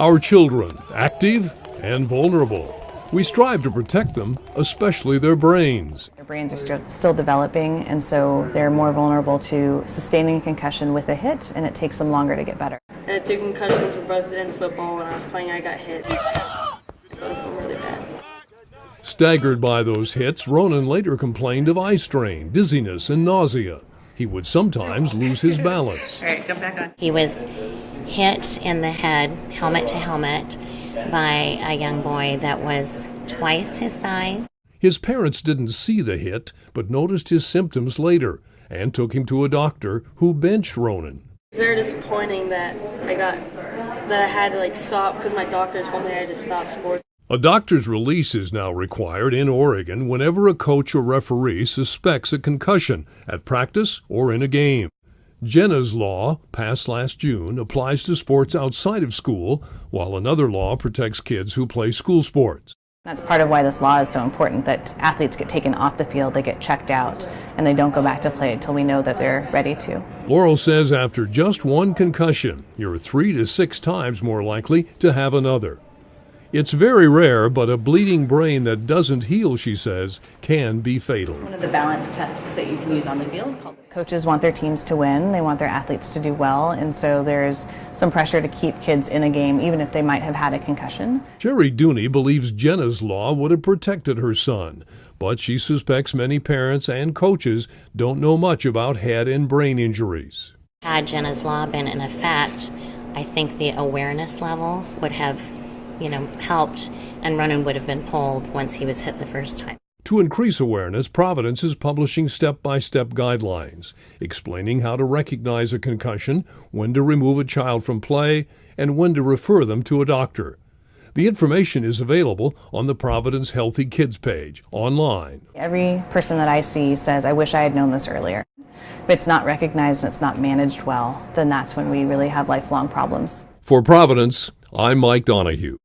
Our children, active and vulnerable. We strive to protect them, especially their brains. Their brains are still developing, and so they're more vulnerable to sustaining a concussion with a hit, and it takes them longer to get better. I had 2 concussions were both in football. When I was playing, I got hit. Both were really bad. Staggered by those hits, Ronan later complained of eye strain, dizziness, and nausea. He would sometimes lose his balance. All right, jump back on. He was hit in the head, helmet to helmet, by a young boy that was twice his size. His parents didn't see the hit, but noticed his symptoms later and took him to a doctor who benched Ronan. It's very disappointing that I had to stop because my doctor told me I had to stop sports. A doctor's release is now required in Oregon whenever a coach or referee suspects a concussion at practice or in a game. Jenna's law, passed last June, applies to sports outside of school, while another law protects kids who play school sports. That's part of why this law is so important, that athletes get taken off the field, they get checked out, and they don't go back to play until we know that they're ready to. Laurel says after just one concussion, you're 3 to 6 times more likely to have another. It's very rare, but a bleeding brain that doesn't heal, she says, can be fatal. One of the balance tests that you can use on the field. Coaches want their teams to win, they want their athletes to do well, and so there's some pressure to keep kids in a game even if they might have had a concussion. Jerry Dooney believes Jenna's law would have protected her son, but she suspects many parents and coaches don't know much about head and brain injuries. Had Jenna's law been in effect, I think the awareness level would have helped, and Ronan would have been pulled once he was hit the first time. To increase awareness, Providence is publishing step-by-step guidelines, explaining how to recognize a concussion, when to remove a child from play, and when to refer them to a doctor. The information is available on the Providence Healthy Kids page, online. Every person that I see says, I wish I had known this earlier. If it's not recognized and it's not managed well, then that's when we really have lifelong problems. For Providence, I'm Mike Donahue.